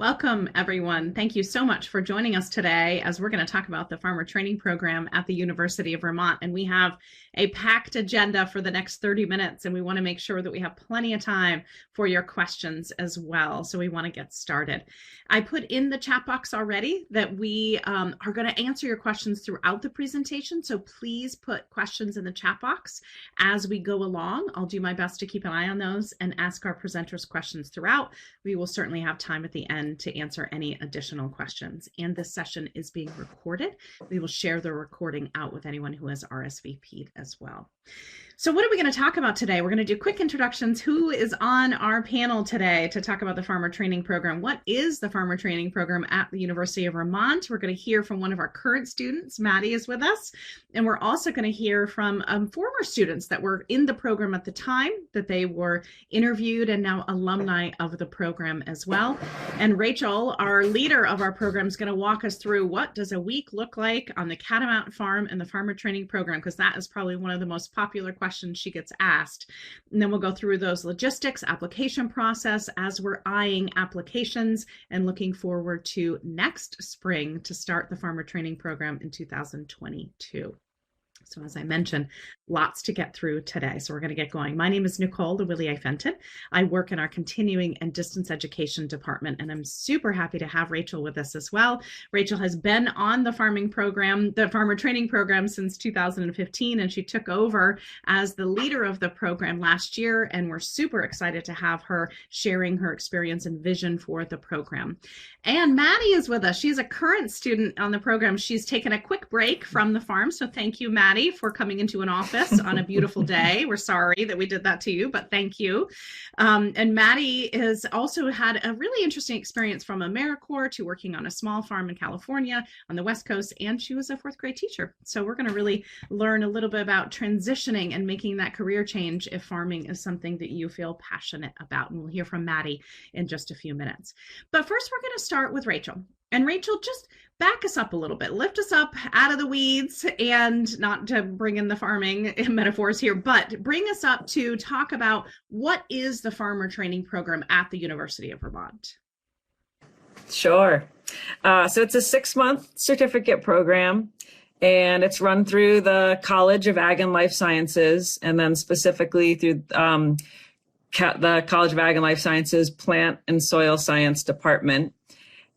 Welcome, everyone. Thank you so much for joining us today as we're going to talk about the Farmer Training Program at the University of Vermont. And we have a packed agenda for the next 30 minutes, and we want to make sure that we have plenty of time for your questions as well. So we want to get started. I put in the chat box already that we are going to answer your questions throughout the presentation. So please put questions in the chat box as we go along. I'll do my best to keep an eye on those and ask our presenters questions throughout. We will certainly have time at the end to answer any additional questions. And this session is being recorded. We will share the recording out with anyone who has RSVP'd as well. So what are we going to talk about today? We're going to do quick introductions. Who is on our panel today to talk about the Farmer Training Program? What is the Farmer Training Program at the University of Vermont? We're going to hear from one of our current students. Maddie is with us. And we're also going to hear from former students that were in the program at the time that they were interviewed and now alumni of the program as well. And Rachel, our leader of our program, is going to walk us through what does a week look like on the Catamount Farm and the Farmer Training Program, because that is probably one of the most popular questions she gets asked. And then we'll go through those logistics, application process as we're eyeing applications and looking forward to next spring to start the Farmer Training Program in 2022. So as I mentioned, lots to get through today. So we're going to get going. My name is Nicole DeWillie-Fenton. I work in our continuing and distance education department, and I'm super happy to have Rachel with us as well. Rachel has been on the farming program, the Farmer Training Program, since 2015, and she took over as the leader of the program last year, and we're super excited to have her sharing her experience and vision for the program. And Maddie is with us. She's a current student on the program. She's taken a quick break from the farm, so thank you, Maddie, for coming into an office on a beautiful day. We're sorry that we did that to you, but thank you. And Maddie has also had a really interesting experience from AmeriCorps to working on a small farm in California on the West Coast, and she was a fourth grade teacher. So we're going to really learn a little bit about transitioning and making that career change if farming is something that you feel passionate about. And we'll hear from Maddie in just a few minutes. But first, we're going to start with Rachel. And Rachel, just back us up a little bit, lift us up out of the weeds, and not to bring in the farming metaphors here, but bring us up to talk about what is the Farmer Training Program at the University of Vermont? Sure. So it's a 6-month certificate program, and it's run through the College of Ag and Life Sciences, and then specifically through the College of Ag and Life Sciences Plant and Soil Science Department.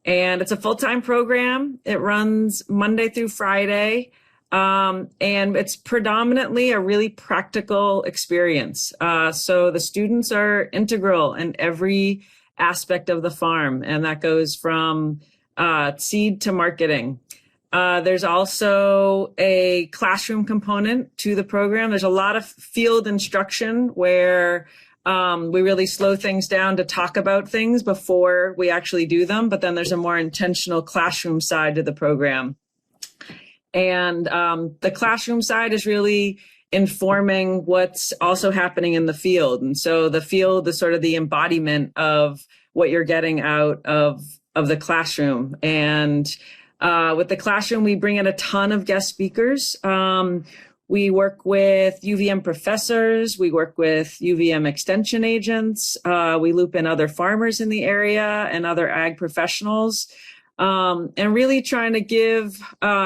And it's a full-time program. It runs Monday through Friday, and it's predominantly a really practical experience. So the students are integral in every aspect of the farm, and that goes from seed to marketing. There's also a classroom component to the program. There's a lot of field instruction where we really slow things down to talk about things before we actually do them, but then there's a more intentional classroom side to the program. And the classroom side is really informing what's also happening in the field. And so the field is sort of the embodiment of what you're getting out of the classroom. And with the classroom, we bring in a ton of guest speakers. We work with UVM professors, we work with UVM extension agents, we loop in other farmers in the area and other ag professionals, and really trying to give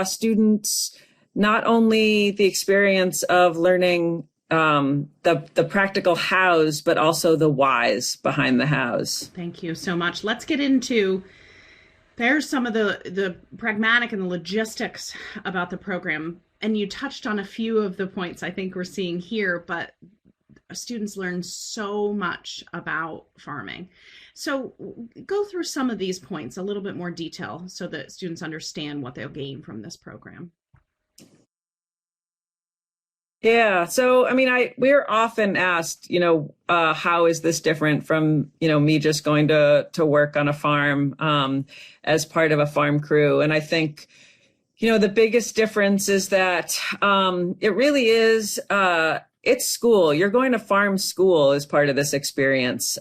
students not only the experience of learning the practical hows, but also the whys behind the hows. Thank you so much. Let's get into there's some of the pragmatic and the logistics about the program. And you touched on a few of the points I think we're seeing here, but students learn so much about farming. So go through some of these points, a little bit more detail so that students understand what they'll gain from this program. Yeah. So, I mean, we're often asked, how is this different from, me just going to work on a farm as part of a farm crew? And I think, the biggest difference is that it really is, it's school. You're going to farm school as part of this experience.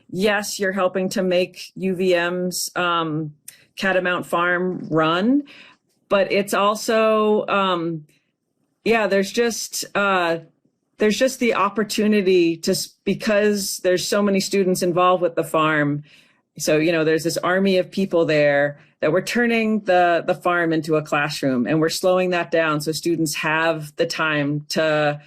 Yes, you're helping to make UVM's Catamount Farm run, but it's also, there's just the opportunity to, because there's so many students involved with the farm, So, there's this army of people there that we're turning the farm into a classroom, and we're slowing that down so students have the time to,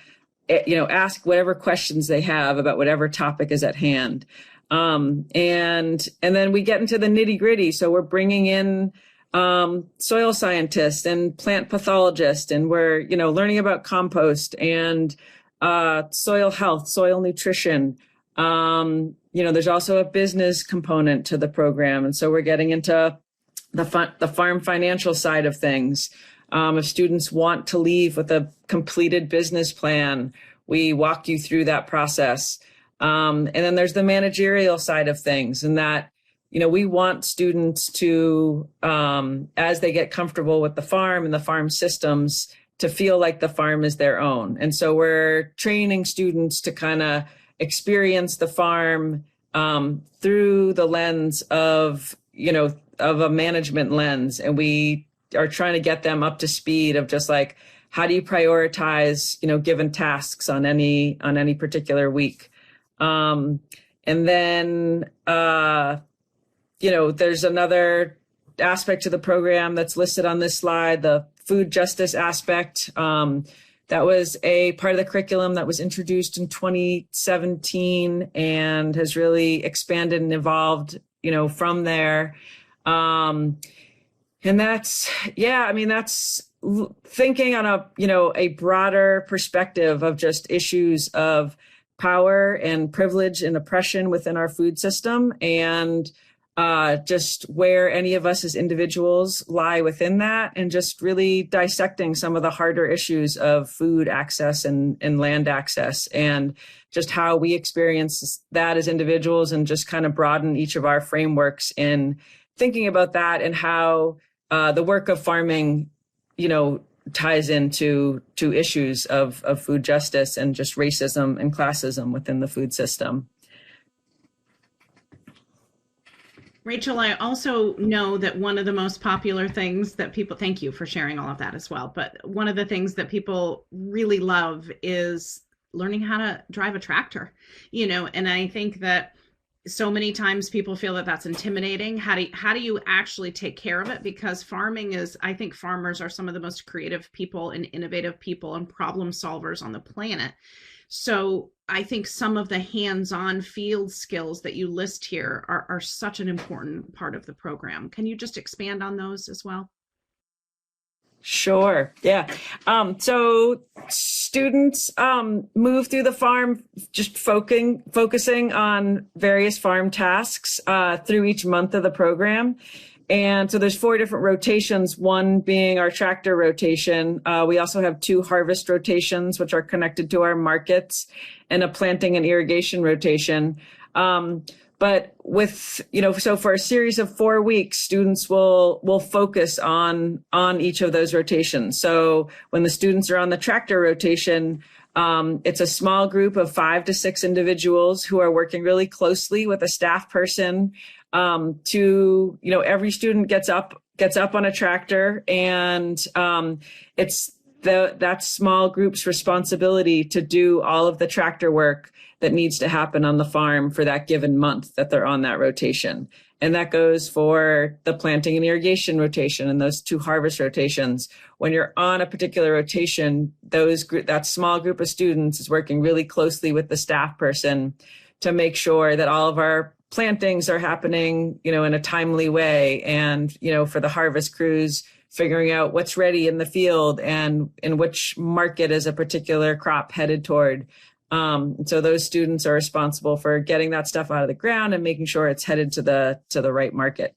ask whatever questions they have about whatever topic is at hand. And then we get into the nitty gritty. So we're bringing in soil scientists and plant pathologists, and we're, learning about compost and soil health, soil nutrition. There's also a business component to the program. And so we're getting into the farm financial side of things. If students want to leave with a completed business plan, we walk you through that process. And then there's the managerial side of things, and that, we want students to, as they get comfortable with the farm and the farm systems, to feel like the farm is their own. And so we're training students to kind of experience the farm through the lens of a management lens. And we are trying to get them up to speed of just like, how do you prioritize, given tasks on any particular week? And then, there's another aspect to the program that's listed on this slide, the food justice aspect. That was a part of the curriculum that was introduced in 2017 and has really expanded and evolved, from there. And that's thinking on a broader perspective of just issues of power and privilege and oppression within our food system, and just where any of us as individuals lie within that, and just really dissecting some of the harder issues of food access and land access, and just how we experience that as individuals, and just kind of broaden each of our frameworks in thinking about that, and how the work of farming, ties into issues of food justice and just racism and classism within the food system. Rachel, I also know that one of the most popular things that people, thank you for sharing all of that as well, but one of the things that people really love is learning how to drive a tractor, and I think that so many times people feel that that's intimidating. How do you actually take care of it? Because I think farmers are some of the most creative people and innovative people and problem solvers on the planet. So I think some of the hands-on field skills that you list here are such an important part of the program. Can you just expand on those as well? Sure. Yeah. So students move through the farm just focusing on various farm tasks through each month of the program. And so there's 4 different rotations, one being our tractor rotation. We also have 2 harvest rotations, which are connected to our markets, and a planting and irrigation rotation. But with, so for a series of 4 weeks, students will focus on each of those rotations. So when the students are on the tractor rotation, it's a small group of 5 to 6 individuals who are working really closely with a staff person to, every student gets up on a tractor, and it's that small group's responsibility to do all of the tractor work that needs to happen on the farm for that given month that they're on that rotation. And that goes for the planting and irrigation rotation and those 2 harvest rotations. When you're on a particular rotation, that small group of students is working really closely with the staff person to make sure that all of our plantings are happening, in a timely way. And, for the harvest crews, figuring out what's ready in the field and in which market is a particular crop headed toward. So those students are responsible for getting that stuff out of the ground and making sure it's headed to the right market.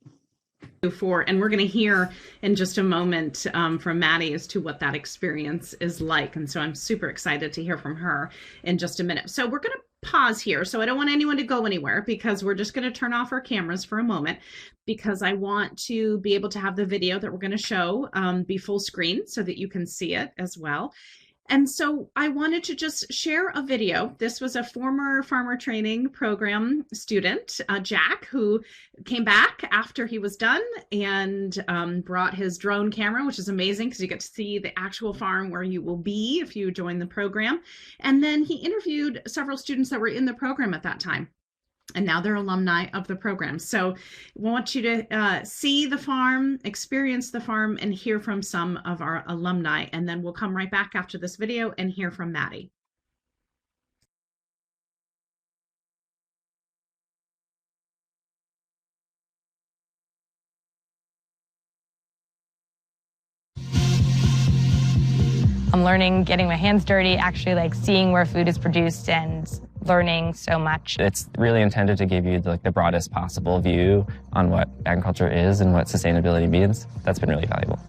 And we're going to hear in just a moment from Maddie as to what that experience is like. And so I'm super excited to hear from her in just a minute. So we're going to pause here. So I don't want anyone to go anywhere, because we're just going to turn off our cameras for a moment, because I want to be able to have the video that we're going to show be full screen so that you can see it as well. And so I wanted to just share a video. This was a former Farmer Training Program student, Jack, who came back after he was done and brought his drone camera, which is amazing because you get to see the actual farm where you will be if you join the program. And then he interviewed several students that were in the program at that time. and now they're alumni of the program. So we want you to see the farm, experience the farm, and hear from some of our alumni. And then we'll come right back after this video and hear from Maddie. I'm learning, getting my hands dirty, actually like seeing where food is produced and learning so much. It's really intended to give you the broadest possible view on what agriculture is and what sustainability means. That's been really valuable.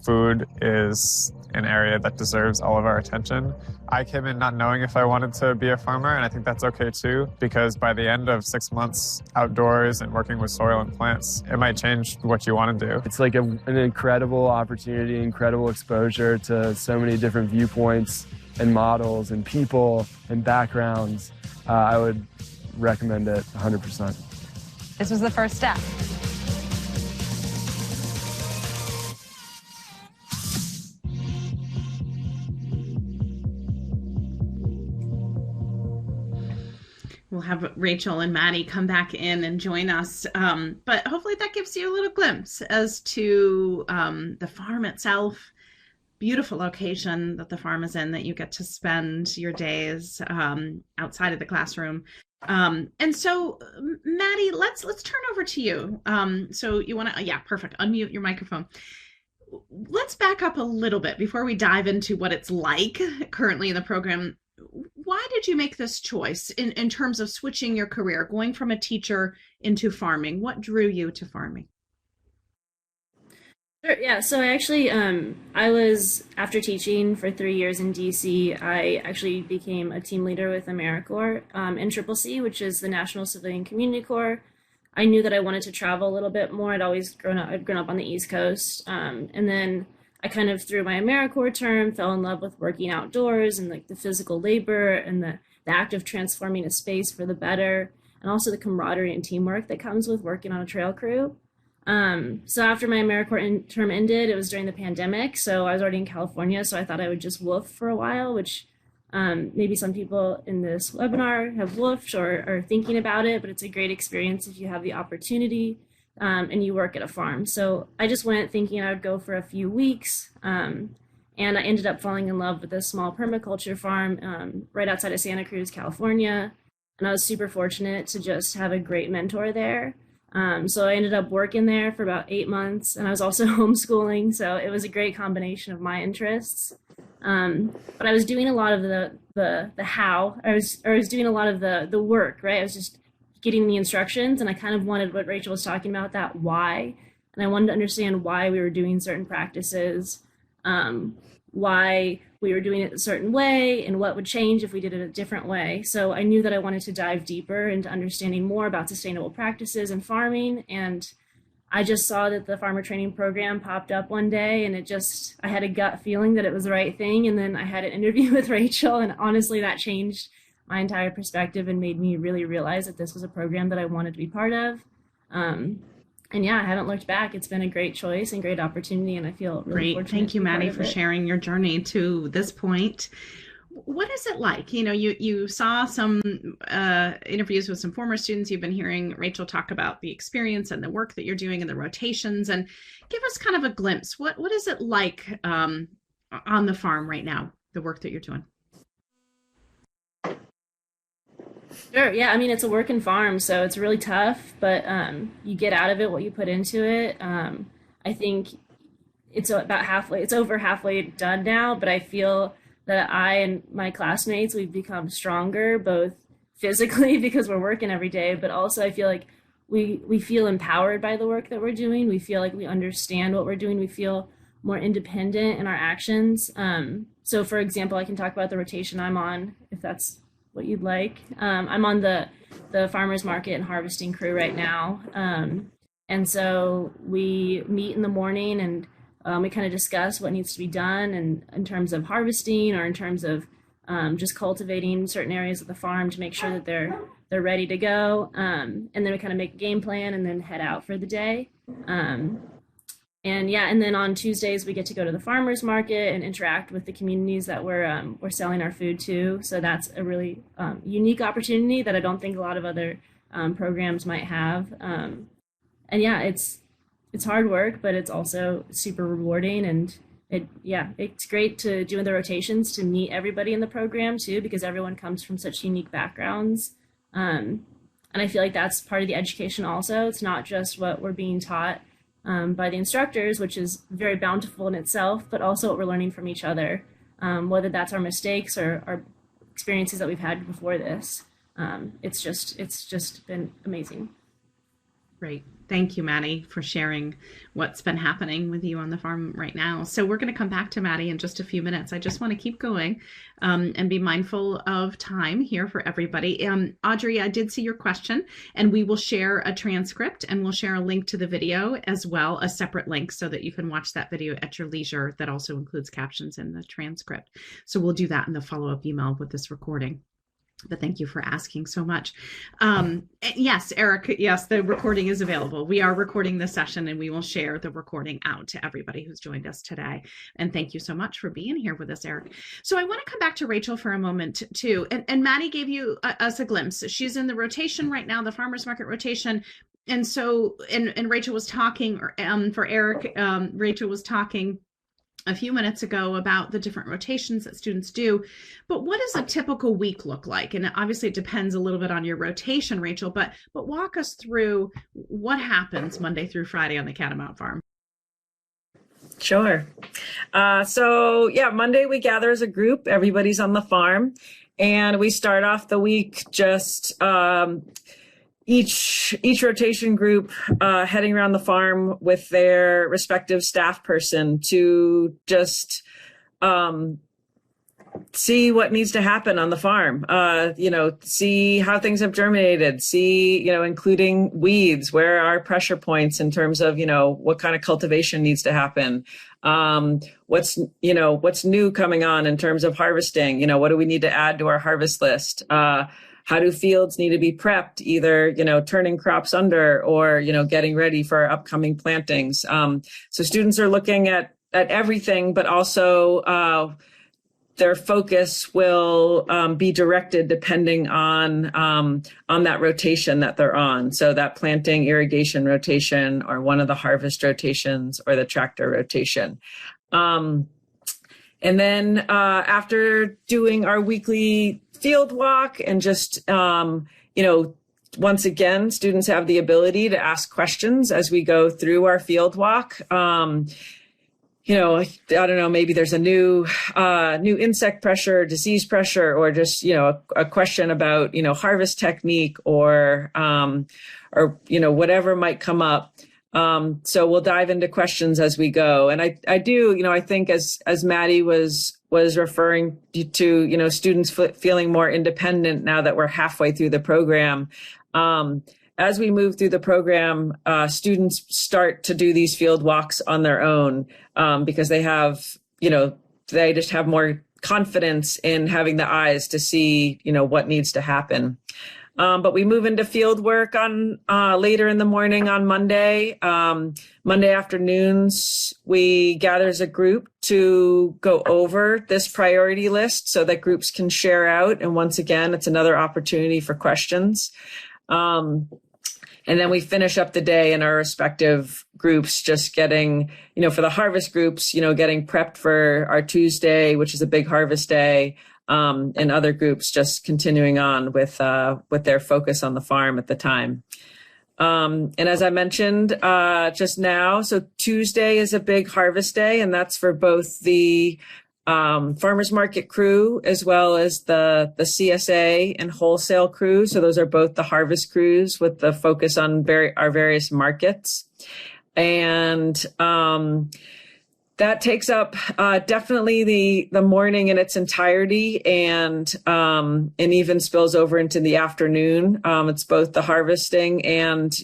Food is an area that deserves all of our attention. I came in not knowing if I wanted to be a farmer, and I think that's okay too, because by the end of 6 months outdoors and working with soil and plants, it might change what you want to do. It's like an incredible opportunity, incredible exposure to so many different viewpoints and models and people and backgrounds. I would recommend it 100%. This was the first step. We'll have Rachel and Maddie come back in and join us. But hopefully that gives you a little glimpse as to the farm itself. Beautiful location that the farm is in, that you get to spend your days outside of the classroom. And so, Maddie, let's turn over to you. So you want to, yeah, perfect. Unmute your microphone. Let's back up a little bit before we dive into what it's like currently in the program. Why did you make this choice in terms of switching your career, going from a teacher into farming? What drew you to farming? Sure, yeah, so I actually, I was, after teaching for 3 years in DC, I actually became a team leader with AmeriCorps in CCC, which is the National Civilian Community Corps. I knew that I wanted to travel a little bit more. I'd grown up on the East Coast, and then I kind of, through my AmeriCorps term, fell in love with working outdoors and like the physical labor and the act of transforming a space for the better, and also the camaraderie and teamwork that comes with working on a trail crew. So after my AmeriCorps term ended, it was during the pandemic, so I was already in California, so I thought I would just woof for a while, which maybe some people in this webinar have woofed or are thinking about it, but it's a great experience if you have the opportunity and you work at a farm. So I just went thinking I would go for a few weeks, and I ended up falling in love with a small permaculture farm right outside of Santa Cruz, California, and I was super fortunate to just have a great mentor there. So I ended up working there for about 8 months, and I was also homeschooling, so it was a great combination of my interests. But I was doing a lot of the how. I was doing a lot of the work, right? I was just getting the instructions, and I kind of wanted what Rachel was talking about, that why, and I wanted to understand why we were doing certain practices, why we were doing it a certain way, and what would change if we did it a different way. So I knew that I wanted to dive deeper into understanding more about sustainable practices in farming, and I just saw that the Farmer Training Program popped up one day, and I had a gut feeling that it was the right thing, and then I had an interview with Rachel, and honestly that changed my entire perspective and made me really realize that this was a program that I wanted to be part of. And yeah, I haven't looked back. It's been a great choice and great opportunity, and I feel really fortunate. Thank you, Maddie, for sharing your journey to this point. What is it like? You know, you saw some interviews with some former students. You've been hearing Rachel talk about the experience and the work that you're doing and the rotations, and give us kind of a glimpse. What is it like on the farm right now, the work that you're doing? Sure. Yeah. I mean, it's a working farm, so it's really tough, but you get out of it what you put into it. I think it's over halfway done now, but I feel that I and my classmates, we've become stronger, both physically because we're working every day, but also I feel like we feel empowered by the work that we're doing. We feel like we understand what we're doing. We feel more independent in our actions. So for example, I can talk about the rotation I'm on, if that's what you'd like. I'm on the farmers market and harvesting crew right now. And so we meet in the morning, and we kind of discuss what needs to be done, and in terms of harvesting or in terms of just cultivating certain areas of the farm to make sure that they're ready to go. And then we kind of make a game plan and then head out for the day. And yeah, and then on Tuesdays we get to go to the farmers market and interact with the communities that we're selling our food to. So that's a really unique opportunity that I don't think a lot of other programs might have. And yeah, it's hard work, but it's also super rewarding. And it's great to do the rotations to meet everybody in the program too, because everyone comes from such unique backgrounds. And I feel like that's part of the education also. It's not just what we're being taught by the instructors, which is very bountiful in itself, but also what we're learning from each other, whether that's our mistakes or our experiences that we've had before this. It's just been amazing. Great. Thank you, Maddie, for sharing what's been happening with you on the farm right now. So we're going to come back to Maddie in just a few minutes. I just want to keep going and be mindful of time here for everybody. Audrey, I did see your question, and we will share a transcript and we'll share a link to the video as well, a separate link so that you can watch that video at your leisure. That also includes captions in the transcript. So we'll do that in the follow-up email with this recording. But thank you for asking so much. Yes, Eric, yes, the recording is available. We are recording this session and we will share the recording out to everybody who's joined us today. And thank you so much for being here with us, Eric. So I want to come back to Rachel for a moment too. And Maddie gave you us a glimpse. She's in the rotation right now, the farmers market rotation. And so, and Rachel was talking, for Eric, Rachel was talking a few minutes ago about the different rotations that students do, but what does a typical week look like? And obviously it depends a little bit on your rotation, Rachel, but walk us through what happens Monday through Friday on the Catamount farm. Sure. So yeah, Monday we gather as a group, everybody's on the farm, and we start off the week just each rotation group heading around the farm with their respective staff person to just see what needs to happen on the farm, see how things have germinated, see, including weeds, where are pressure points in terms of, what kind of cultivation needs to happen. What's new coming on in terms of harvesting, what do we need to add to our harvest list? How do fields need to be prepped, either, turning crops under or, getting ready for upcoming plantings? So students are looking at everything, but also their focus will be directed depending on that rotation that they're on. So that planting irrigation rotation or one of the harvest rotations or the tractor rotation. And then after doing our weekly field walk and just, once again, students have the ability to ask questions as we go through our field walk. I don't know, maybe there's a new insect pressure, disease pressure, or just, a question about, harvest technique or whatever might come up. So we'll dive into questions as we go. And I do, I think as Maddie was referring to, students feeling more independent now that we're halfway through the program. As we move through the program, students start to do these field walks on their own because they have, they just have more confidence in having the eyes to see, what needs to happen. But we move into field work on later in the morning on Monday. Monday afternoons, we gather as a group to go over this priority list so that groups can share out. And once again, it's another opportunity for questions. And then we finish up the day in our respective groups, just getting, for the harvest groups, getting prepped for our Tuesday, which is a big harvest day. And other groups just continuing on with their focus on the farm at the time. And as I mentioned just now, so Tuesday is a big harvest day, and that's for both the farmers market crew as well as the CSA and wholesale crew. So those are both the harvest crews with the focus on our various markets. And that takes up definitely the morning in its entirety, and even spills over into the afternoon. It's both the harvesting and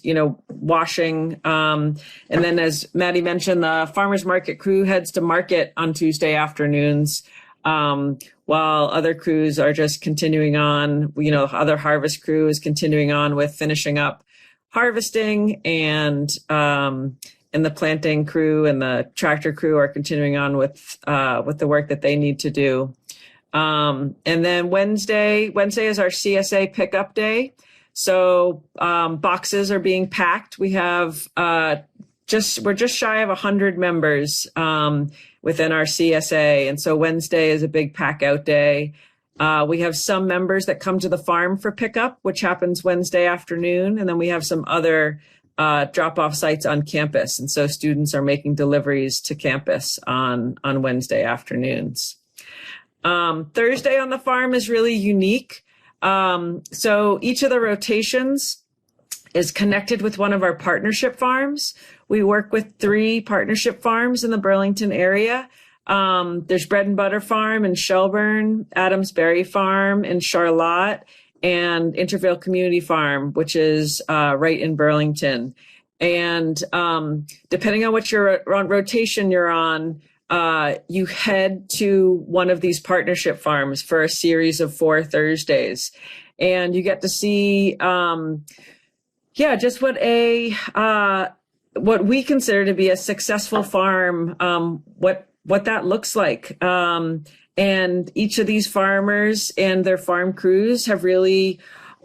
washing. And then, as Maddie mentioned, the farmers market crew heads to market on Tuesday afternoons, while other crews are just continuing on. Other harvest crew is continuing on with finishing up harvesting, and the planting crew and the tractor crew are continuing on with the work that they need to do. And then Wednesday is our CSA pickup day. So boxes are being packed. We have we're just shy of 100 members within our CSA. And so Wednesday is a big pack out day. We have some members that come to the farm for pickup, which happens Wednesday afternoon. And then we have some other drop-off sites on campus. And so students are making deliveries to campus on Wednesday afternoons. Thursday on the farm is really unique. So each of the rotations is connected with one of our partnership farms. We work with 3 partnership farms in the Burlington area. There's Bread and Butter Farm in Shelburne, Adams Berry Farm in Charlotte, and Intervale Community Farm, which is right in Burlington. And depending on what rotation you're on, you head to one of these partnership farms for a series of 4 Thursdays. And you get to see, just what we consider to be a successful farm, what that looks like. And each of these farmers and their farm crews have really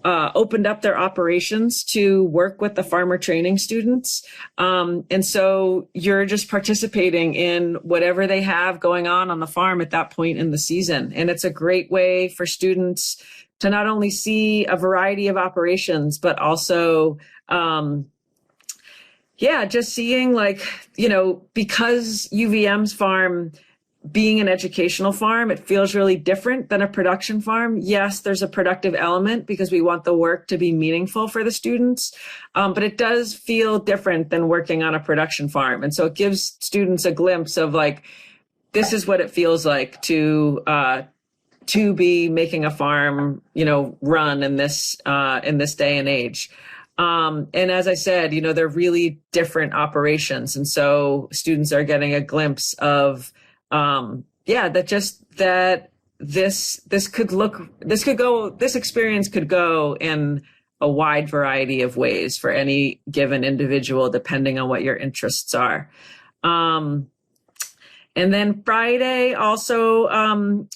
opened up their operations to work with the farmer training students. And so you're just participating in whatever they have going on the farm at that point in the season. And it's a great way for students to not only see a variety of operations, but also, just seeing because UVM's farm being an educational farm, it feels really different than a production farm. Yes, there's a productive element because we want the work to be meaningful for the students, but it does feel different than working on a production farm. And so it gives students a glimpse of this is what it feels like to be making a farm, run in this day and age. And as I said, they're really different operations. And so students are getting a glimpse of, that this experience could go in a wide variety of ways for any given individual, depending on what your interests are. And then Friday, also,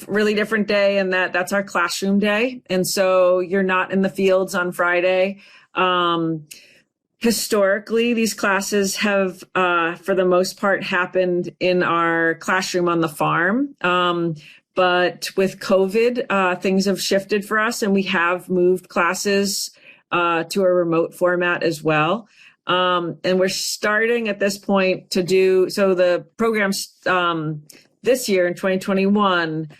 really different day, and that's our classroom day. And so you're not in the fields on Friday. Historically, these classes have, for the most part, happened in our classroom on the farm. But with COVID, things have shifted for us, and we have moved classes to a remote format as well. And we're starting at this point to do, so the programs this year in 2021,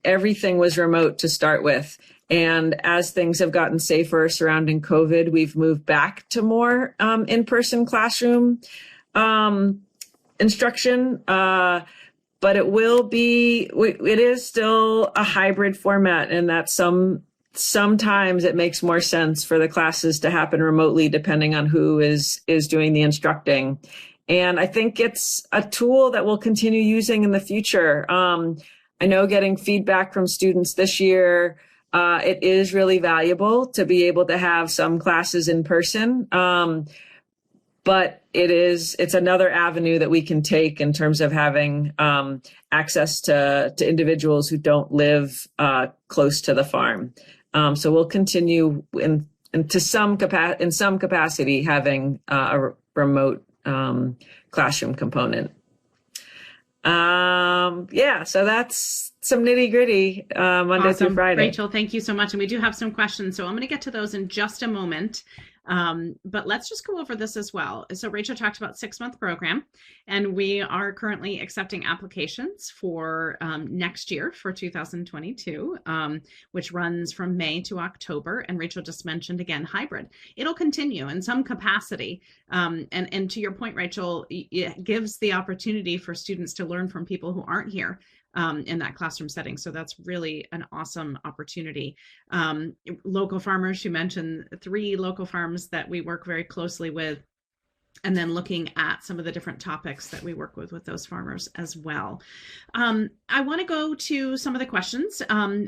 everything was remote to start with. And as things have gotten safer surrounding COVID, we've moved back to more in-person classroom instruction. But it is still a hybrid format, and that sometimes it makes more sense for the classes to happen remotely, depending on who is doing the instructing. And I think it's a tool that we'll continue using in the future. I know getting feedback from students this year, it is really valuable to be able to have some classes in person. But it's another avenue that we can take in terms of having access to individuals who don't live close to the farm. So we'll continue in some capacity having a remote classroom component. So that's some nitty gritty Monday through Friday. Rachel, thank you so much. And we do have some questions, so I'm going to get to those in just a moment. But let's just go over this as well. So Rachel talked about 6-month program, and we are currently accepting applications for next year for 2022, which runs from May to October. And Rachel just mentioned again, hybrid. It'll continue in some capacity. And to your point, Rachel, it gives the opportunity for students to learn from people who aren't here in that classroom setting. So that's really an awesome opportunity. Local farmers, you mentioned 3 local farms that we work very closely with, and then looking at some of the different topics that we work with those farmers as well. I want to go to some of the questions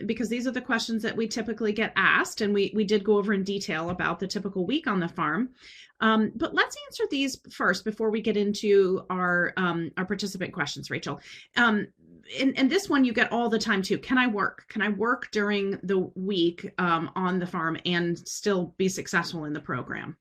because these are the questions that we typically get asked, and we did go over in detail about the typical week on the farm. But let's answer these first before we get into our participant questions, Rachel. and this one you get all the time too. Can I work during the week on the farm and still be successful in the program?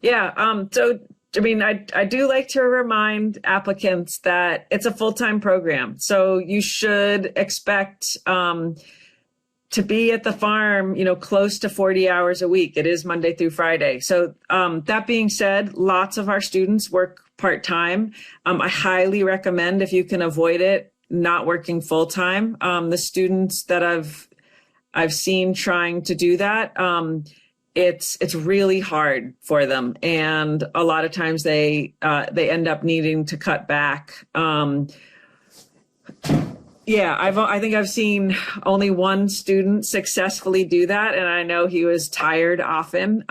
Yeah. So, I mean, I do like to remind applicants that it's a full-time program. So you should expect to be at the farm, close to 40 hours a week. It is Monday through Friday. So that being said, lots of our students work part-time. I highly recommend, if you can avoid it, not working full-time. The students that I've seen trying to do that, it's really hard for them, and a lot of times they end up needing to cut back. I think I've seen only one student successfully do that, and I know he was tired often.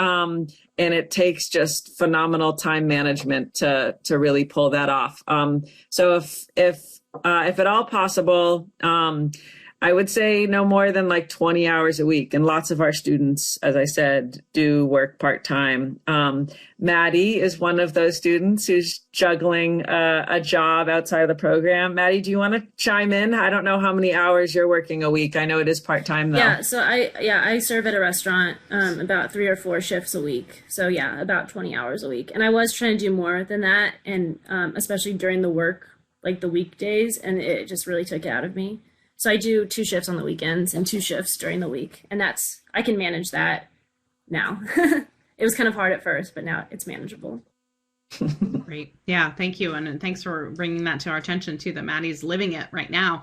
And it takes just phenomenal time management to really pull that off. So if at all possible, I would say no more than like 20 hours a week. And lots of our students, as I said, do work part-time. Maddie is one of those students who's juggling a job outside of the program. Maddie, do you want to chime in? I don't know how many hours you're working a week. I know it is part-time though. Yeah, so I serve at a restaurant about 3 or 4 shifts a week. So yeah, about 20 hours a week. And I was trying to do more than that, and especially during the work, like the weekdays, and it just really took it out of me. So I do 2 shifts on the weekends and 2 shifts during the week. And I can manage that now. It was kind of hard at first, but now it's manageable. Great. Yeah, thank you. And thanks for bringing that to our attention too, that Maddie's living it right now.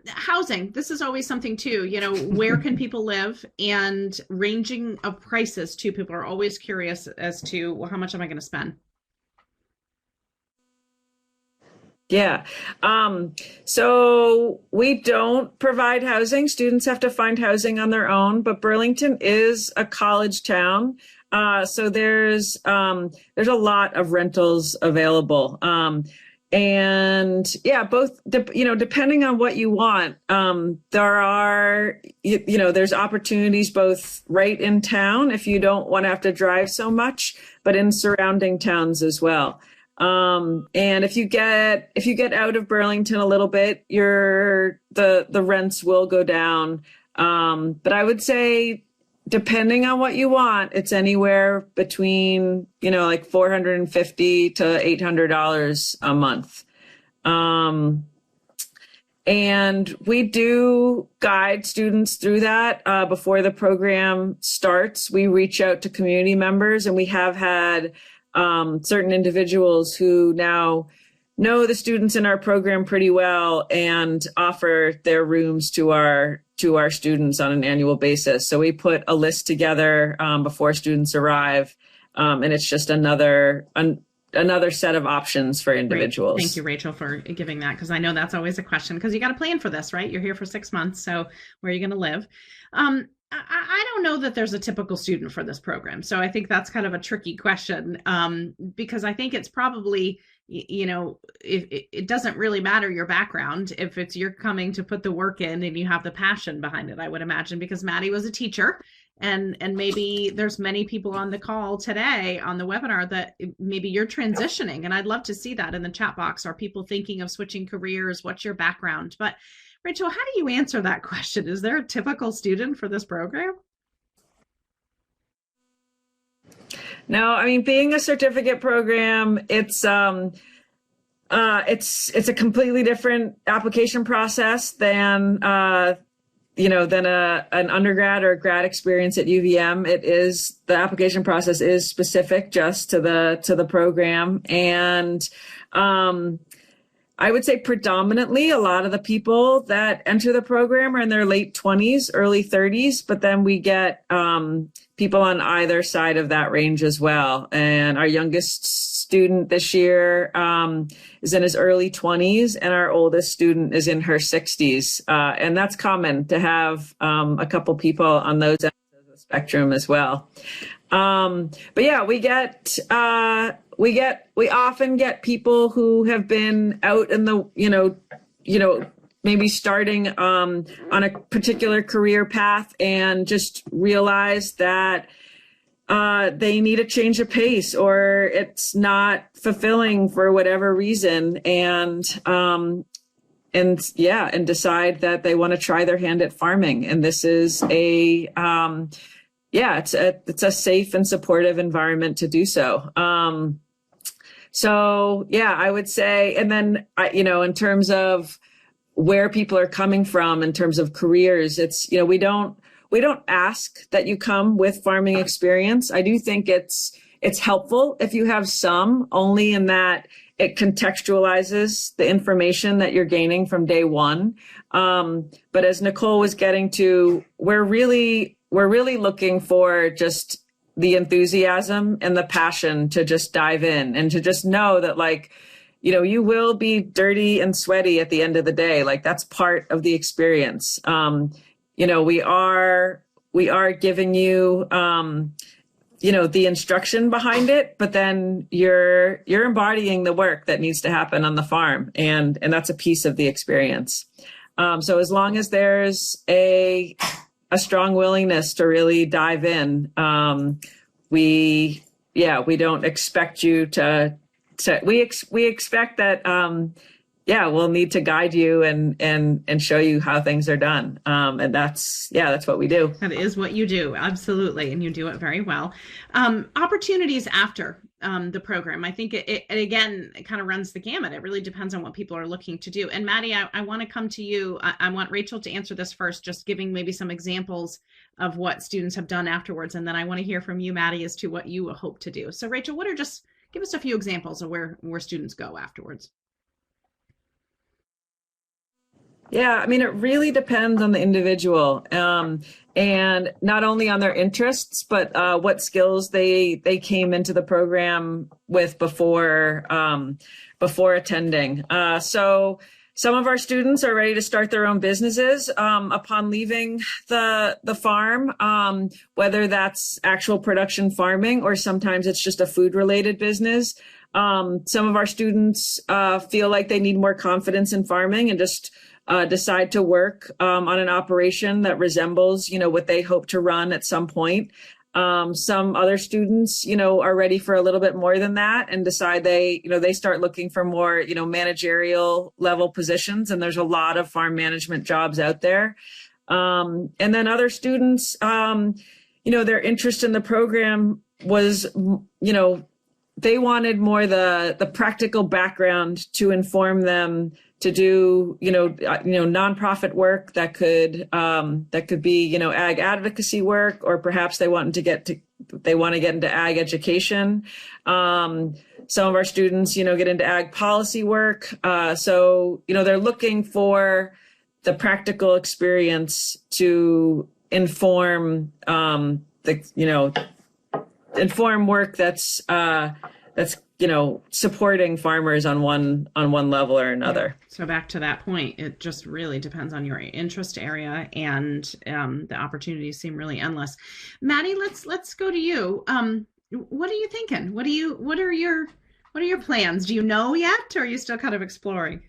Housing, this is always something too, where can people live, and ranging of prices too. People are always curious as to, well, how much am I going to spend? Yeah. So we don't provide housing. Students have to find housing on their own, but Burlington is a college town. So there's a lot of rentals available. And yeah, both, depending on what you want, there's opportunities both right in town if you don't want to have to drive so much, but in surrounding towns as well. And if you get out of Burlington a little bit, the rents will go down. But I would say, depending on what you want, it's anywhere between, like $450 to $800 a month. And we do guide students through that. Before the program starts, we reach out to community members, and we have had certain individuals who now know the students in our program pretty well and offer their rooms to our students on an annual basis. So we put a list together before students arrive, and it's just another set of options for individuals. Great. Thank you, Rachel, for giving that, because I know that's always a question, because you got to plan for this, right? You're here for 6 months, so where are you going to live? I don't know that there's a typical student for this program. So I think that's kind of a tricky question, because I think it's probably, it doesn't really matter your background if you're coming to put the work in and you have the passion behind it, I would imagine, because Maddie was a teacher, and maybe there's many people on the call today on the webinar that maybe you're transitioning, and I'd love to see that in the chat box. Are people thinking of switching careers? What's your background? But Rachel, how do you answer that question? Is there a typical student for this program? No, I mean, being a certificate program, it's a completely different application process than an undergrad or grad experience at UVM. The application process is specific just to the program, and I would say predominantly a lot of the people that enter the program are in their late 20s, early 30s, but then we get people on either side of that range as well. And our youngest student this year is in his early 20s, and our oldest student is in her 60s. And that's common to have a couple people on those ends of the spectrum as well. But yeah, we often get people who have been out in the, maybe starting on a particular career path and just realize that they need a change of pace, or it's not fulfilling for whatever reason, and decide that they want to try their hand at farming. And this is it's a safe and supportive environment to do so. I would say, and then, in terms of where people are coming from, in terms of careers, it's, we don't ask that you come with farming experience. I do think it's helpful if you have some, only in that it contextualizes the information that you're gaining from day one. But as Nicole was getting to, we're really looking for just the enthusiasm and the passion to just dive in and to just know that, like, you will be dirty and sweaty at the end of the day. Like, that's part of the experience. We are giving you, the instruction behind it, but then you're embodying the work that needs to happen on the farm. And that's a piece of the experience. So as long as there's a strong willingness to really dive in, we don't expect you to we expect that, we'll need to guide you and show you how things are done. And that's what we do. That is what you do. Absolutely. And you do it very well. Opportunities after the program. I think it again, it kind of runs the gamut. It really depends on what people are looking to do. And Maddie, I want to come to you. I want Rachel to answer this first, just giving maybe some examples of what students have done afterwards. And then I want to hear from you, Maddie, as to what you hope to do. So Rachel, give us a few examples of where students go afterwards. Yeah, it really depends on the individual, and not only on their interests, but what skills they came into the program with before attending. So some of our students are ready to start their own businesses upon leaving the farm, whether that's actual production farming or sometimes it's just a food-related business. Some of our students feel like they need more confidence in farming and just decide to work on an operation that resembles, what they hope to run at some point. Some other students, are ready for a little bit more than that and decide they start looking for more, managerial level positions. And there's a lot of farm management jobs out there. And then other students, their interest in the program was, they wanted more the practical background to inform them to do, nonprofit work that could be, ag advocacy work, or perhaps they want to get into ag education. Some of our students, get into ag policy work. So, they're looking for the practical experience to inform, inform work that's supporting farmers on one level or another. So back to that point, it just really depends on your interest area, and the opportunities seem really endless. Maddie, let's go to you. What are you thinking? What are your plans? Do you know yet, or are you still kind of exploring?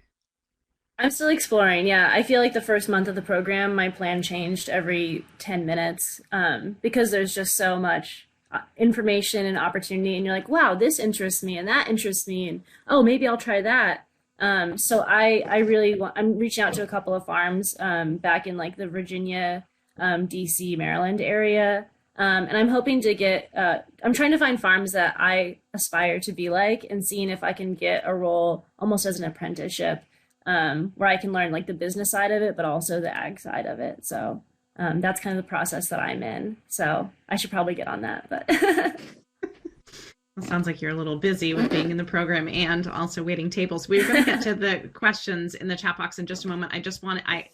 I'm still exploring. Yeah, I feel like the first month of the program, my plan changed every 10 minutes because there's just so much information and opportunity, and you're like, wow, this interests me and that interests me, and oh, maybe I'll try that. So I'm reaching out to a couple of farms back in like the Virginia, DC, Maryland area, and I'm hoping to get I'm trying to find farms that I aspire to be like, and seeing if I can get a role almost as an apprenticeship where I can learn like the business side of it but also the ag side of it. So that's kind of the process that I'm in. So I should probably get on that, but. It sounds like you're a little busy with being in the program and also waiting tables. We're going to get to the questions in the chat box in just a moment. I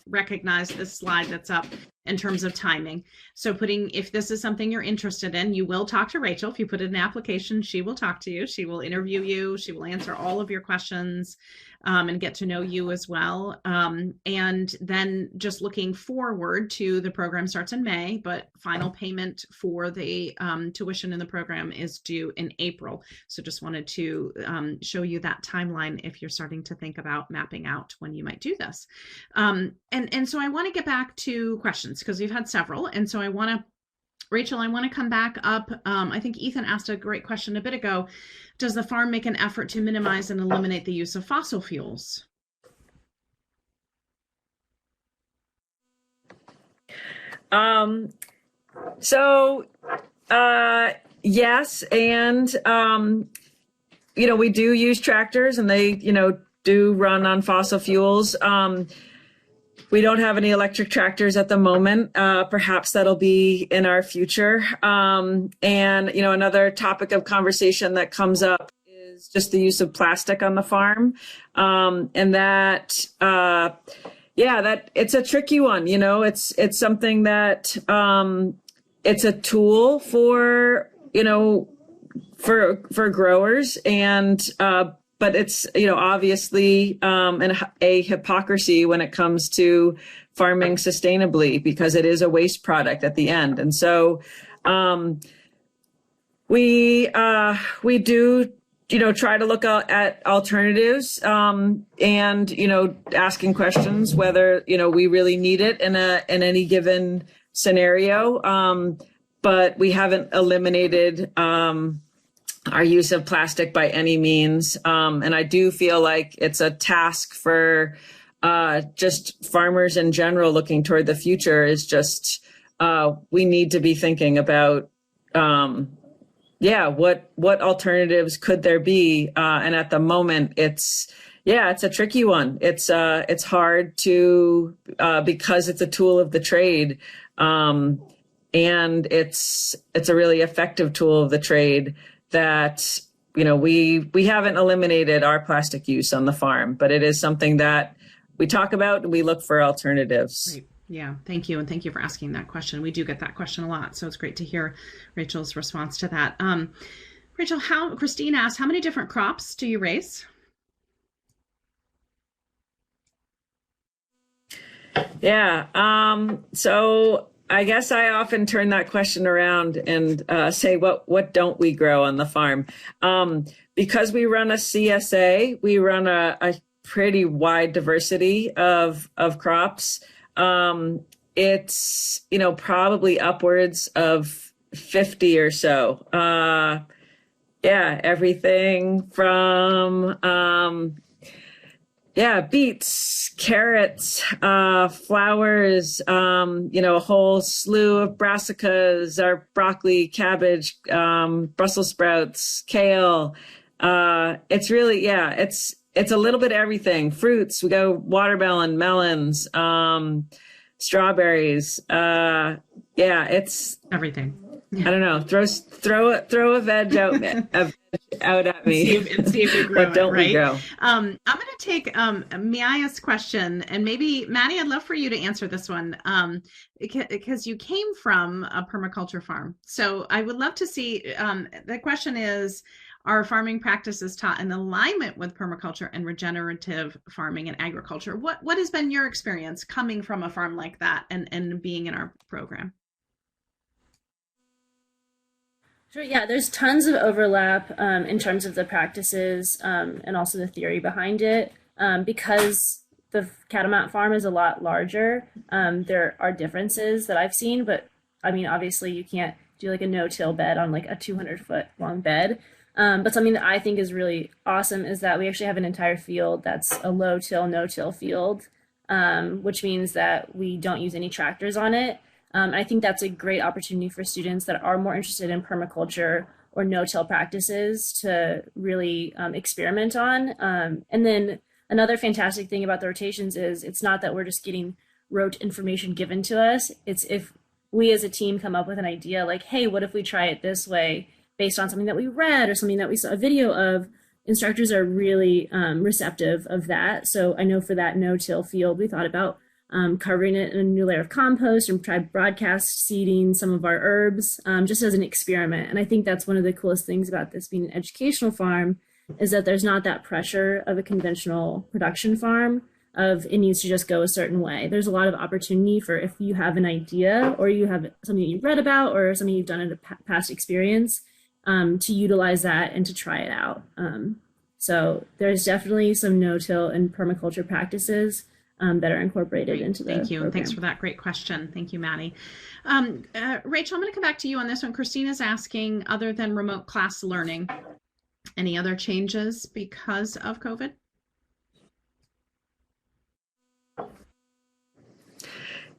recognize this slide that's up in terms of timing. So if this is something you're interested in, you will talk to Rachel. If you put in an application, she will talk to you. She will interview you. She will answer all of your questions and get to know you as well. And then just looking forward to the program starts in May, but final payment for the tuition in the program is due in April. So just wanted to show you that timeline if you're starting to think about mapping out when you might do this. And so I want to get back to questions because we've had several. And so I want to Rachel, I want to come back up. I think Ethan asked a great question a bit ago. Does the farm make an effort to minimize and eliminate the use of fossil fuels? Yes, and we do use tractors, and they do run on fossil fuels. We don't have any electric tractors at the moment. Perhaps that'll be in our future. And another topic of conversation that comes up is just the use of plastic on the farm, and that that it's a tricky one. It's something that it's a tool for for growers, and but it's obviously a hypocrisy when it comes to farming sustainably, because it is a waste product at the end. And so we do try to look at alternatives, and asking questions whether we really need it in any given scenario. But we haven't eliminated our use of plastic by any means. And I do feel like it's a task for just farmers in general looking toward the future, is just we need to be thinking about what alternatives could there be? And at the moment, it's a tricky one. It's hard to because it's a tool of the trade, and it's a really effective tool of the trade that we haven't eliminated our plastic use on the farm, but it is something that we talk about and we look for alternatives. Great. Yeah, thank you. And thank you for asking that question. We do get that question a lot. So it's great to hear Rachel's response to that. Rachel, Christine asked, how many different crops do you raise? Yeah. So I guess I often turn that question around and say, what don't we grow on the farm? Because we run a CSA, we run a pretty wide diversity of crops. It's, probably upwards of 50 or so. Everything from, beets, carrots, flowers, a whole slew of brassicas, our broccoli, cabbage, Brussels sprouts, kale. It's really, it's a little bit of everything. Fruits, we go watermelon, melons, strawberries. It's everything. I don't know. Throw a veg out at me. See if you grow what don't right? we grow? I'm going to take Mia's question, and maybe Maddie, I'd love for you to answer this one, because you came from a permaculture farm. So I would love to see. The question is, are farming practices taught in alignment with permaculture and regenerative farming and agriculture? What has been your experience coming from a farm like that and being in our program? Sure, yeah, there's tons of overlap in terms of the practices and also the theory behind it. Because the Catamount farm is a lot larger, there are differences that I've seen, but I mean, obviously you can't do like a no-till bed on like a 200-foot long bed. But something that I think is really awesome is that we actually have an entire field that's a low-till, no-till field, which means that we don't use any tractors on it. I think that's a great opportunity for students that are more interested in permaculture or no-till practices to really experiment on. And then another fantastic thing about the rotations is it's not that we're just getting rote information given to us. It's if we as a team come up with an idea like, hey, what if we try it this way based on something that we read or something that we saw a video of, instructors are really receptive of that. So I know for that no-till field, we thought about covering it in a new layer of compost and tried broadcast seeding some of our herbs just as an experiment. And I think that's one of the coolest things about this being an educational farm is that there's not that pressure of a conventional production farm of it needs to just go a certain way. There's a lot of opportunity for if you have an idea or you have something you've read about or something you've done in a past experience to utilize that and to try it out. So there's definitely some no-till and permaculture practices that are incorporated into the Thank you. program. And thanks for that great question. Thank you, Maddie. Rachel, I'm going to come back to you on this one. Christina's asking, other than remote class learning, any other changes because of COVID?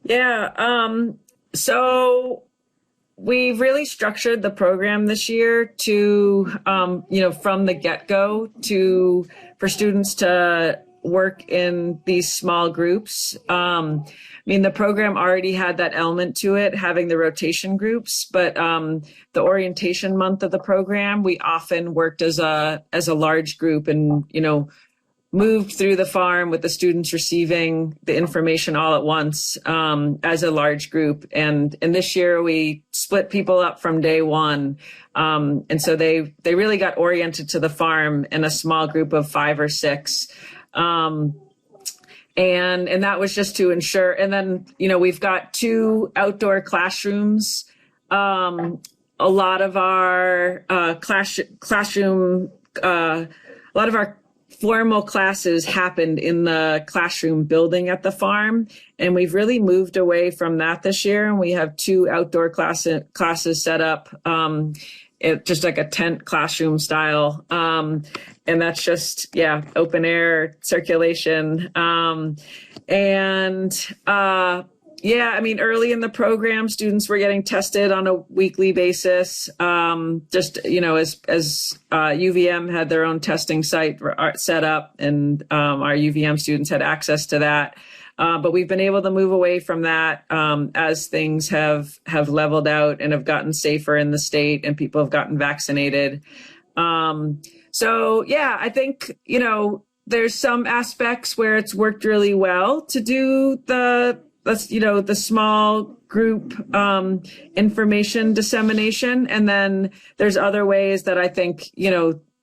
Yeah, so we've really structured the program this year to, from the get-go for students to work in these small groups. The program already had that element to it, having the rotation groups, but the orientation month of the program, we often worked as a large group and, moved through the farm with the students receiving the information all at once as a large group. And this year we split people up from day one. And so they really got oriented to the farm in a small group of 5 or 6. And that was just to ensure. And then, we've got 2 outdoor classrooms. A lot of our formal classes happened in the classroom building at the farm, and we've really moved away from that this year. And we have 2 outdoor classes set up, just like a tent classroom style. And that's just, open air circulation. Early in the program, students were getting tested on a weekly basis. As UVM had their own testing site set up, and our UVM students had access to that. But we've been able to move away from that as things have leveled out and have gotten safer in the state and people have gotten vaccinated. I think, there's some aspects where it's worked really well to do the small group information dissemination. And then there's other ways that I think,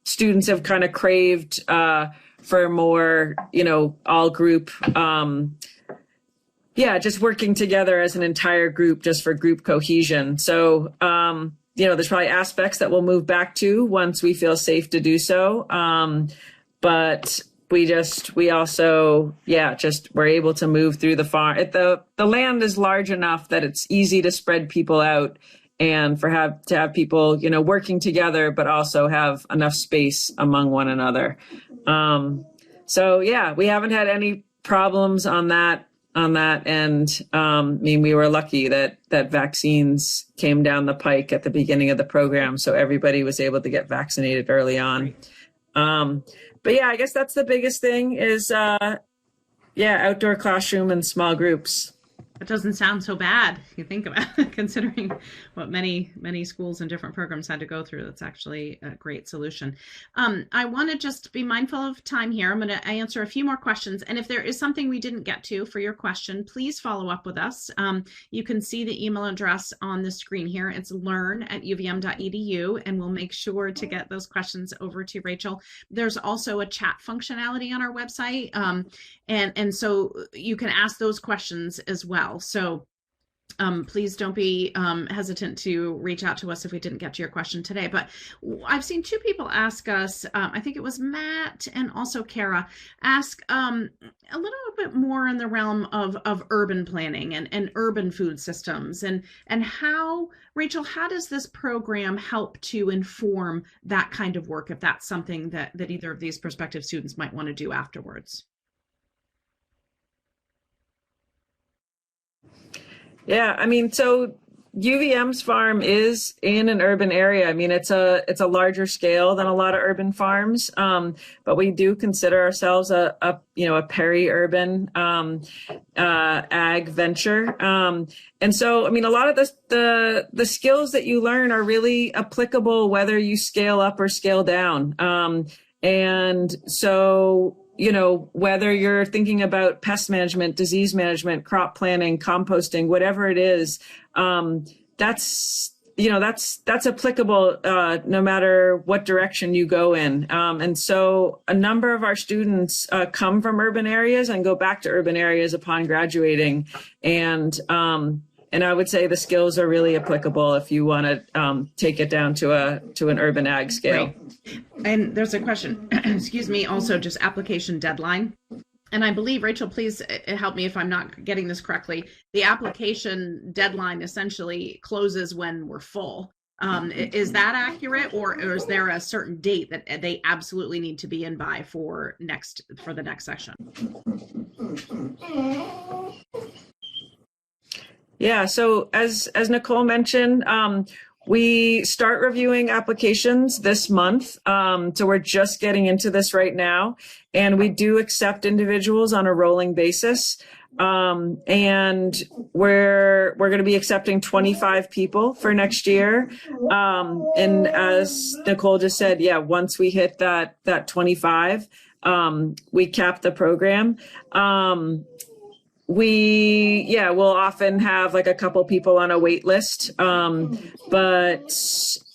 students have kind of craved for more, all group, just working together as an entire group just for group cohesion. So, there's probably aspects that we'll move back to once we feel safe to do so. But we also we're able to move through the farm. The land is large enough that it's easy to spread people out and to have people, working together, but also have enough space among one another. We haven't had any problems on that end. We were lucky that vaccines came down the pike at the beginning of the program, so everybody was able to get vaccinated early on. I guess that's the biggest thing is, outdoor classroom and small groups. That doesn't sound so bad if you think about it, considering what many schools and different programs had to go through. That's actually a great solution. I want to just be mindful of time here. I'm going to answer a few more questions. And if there is something we didn't get to for your question, please follow up with us. You can see the email address on the screen here. It's learn@uvm.edu, and we'll make sure to get those questions over to Rachel. There's also a chat functionality on our website. And so you can ask those questions as well. So please don't be hesitant to reach out to us if we didn't get to your question today. But I've seen 2 people ask us, I think it was Matt and also Kara, ask a little bit more in the realm of urban planning and urban food systems and how, Rachel, how does this program help to inform that kind of work if that's something that either of these prospective students might want to do afterwards? Yeah, so UVM's farm is in an urban area. It's a larger scale than a lot of urban farms, but we do consider ourselves a peri-urban ag venture. And so, a lot of the skills that you learn are really applicable whether you scale up or scale down. And so, whether you're thinking about pest management, disease management, crop planning, composting, whatever it is, that's applicable no matter what direction you go in. And so a number of our students come from urban areas and go back to urban areas upon graduating. And I would say the skills are really applicable if you want to take it down to an urban ag scale. Right. And there's a question, excuse me, also just application deadline. And I believe, Rachel, please help me if I'm not getting this correctly. The application deadline essentially closes when we're full. Is that accurate, or is there a certain date that they absolutely need to be in by for the next session? Yeah, so as Nicole mentioned, we start reviewing applications this month. So we're just getting into this right now, and we do accept individuals on a rolling basis. And we're going to be accepting 25 people for next year. And as Nicole just said, yeah, once we hit that 25, we cap the program. We'll often have like a couple people on a wait list. But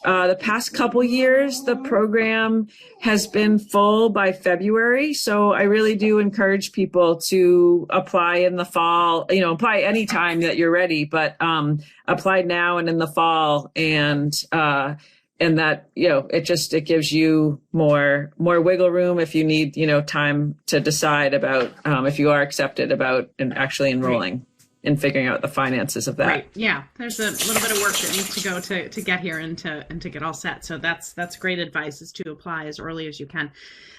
the past couple years, the program has been full by February. So I really do encourage people to apply in the fall, apply anytime that you're ready, but apply now and in the fall. And that, it gives you more wiggle room if you need, time to decide about if you are accepted about and actually enrolling and figuring out the finances of that. Right. Yeah. There's a little bit of work that needs to go to get here and to get all set. So that's great advice, is to apply as early as you can.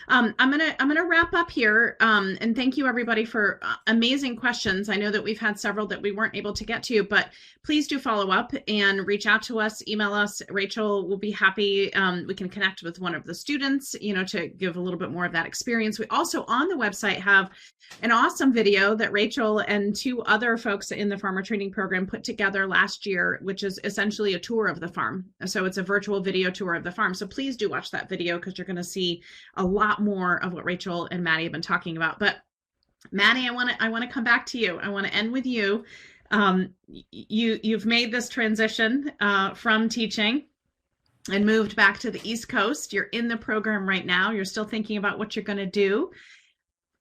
I'm gonna wrap up here, and thank you everybody for amazing questions. I know that we've had several that we weren't able to get to, but please do follow up and reach out to us, email us. Rachel will be happy. We can connect with one of the students, to give a little bit more of that experience. We also on the website have an awesome video that Rachel and two other folks in the farmer training program put together last year, which is essentially a tour of the farm. So it's a virtual video tour of the farm. So please do watch that video, because you're going to see a lot more of what Rachel and Maddie have been talking about. But Maddie, I want to come back to you. I want to end with you. You've made this transition from teaching and moved back to the East Coast. You're in the program right now. You're still thinking about what you're going to do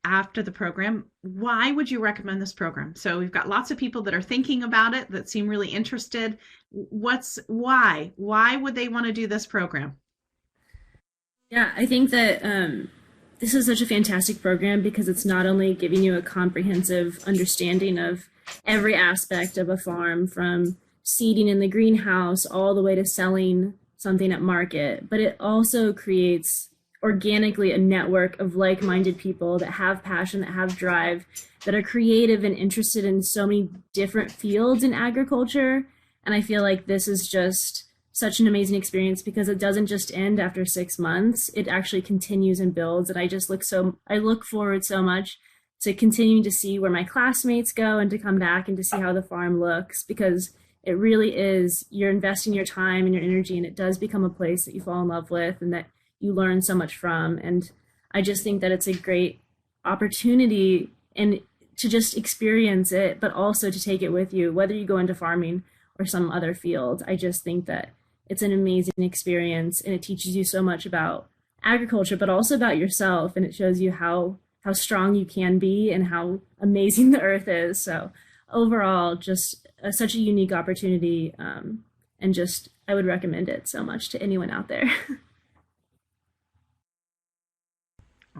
after the program. Why would you recommend this program? So we've got lots of people that are thinking about it, that seem really interested. Why would they want to do this program? Yeah, I think that this is such a fantastic program because it's not only giving you a comprehensive understanding of every aspect of a farm, from seeding in the greenhouse all the way to selling something at market, but it also creates organically a network of like-minded people that have passion, that have drive, that are creative and interested in so many different fields in agriculture. And I feel like this is just such an amazing experience because it doesn't just end after 6 months. It actually continues and builds. And I look forward so much to continuing to see where my classmates go and to come back and to see how the farm looks, because it really is, you're investing your time and your energy, and it does become a place that you fall in love with and that you learn so much from. And I just think that it's a great opportunity and to just experience it, but also to take it with you, whether you go into farming or some other field. I just think that it's an amazing experience, and it teaches you so much about agriculture, but also about yourself. And it shows you how strong you can be and how amazing the earth is. So overall, just such a unique opportunity. And just, I would recommend it so much to anyone out there.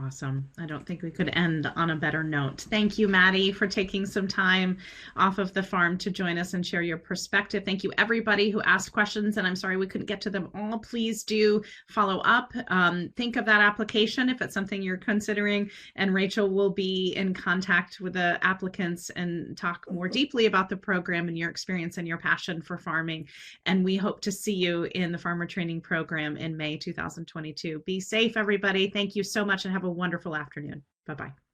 Awesome. I don't think we could end on a better note. Thank you, Maddie, for taking some time off of the farm to join us and share your perspective. Thank you, everybody who asked questions, and I'm sorry we couldn't get to them all. Please do follow up. Think of that application if it's something you're considering, and Rachel will be in contact with the applicants and talk more deeply about the program and your experience and your passion for farming. And we hope to see you in the Farmer Training Program in May 2022. Be safe, everybody. Thank you so much, and have a wonderful afternoon. Bye-bye.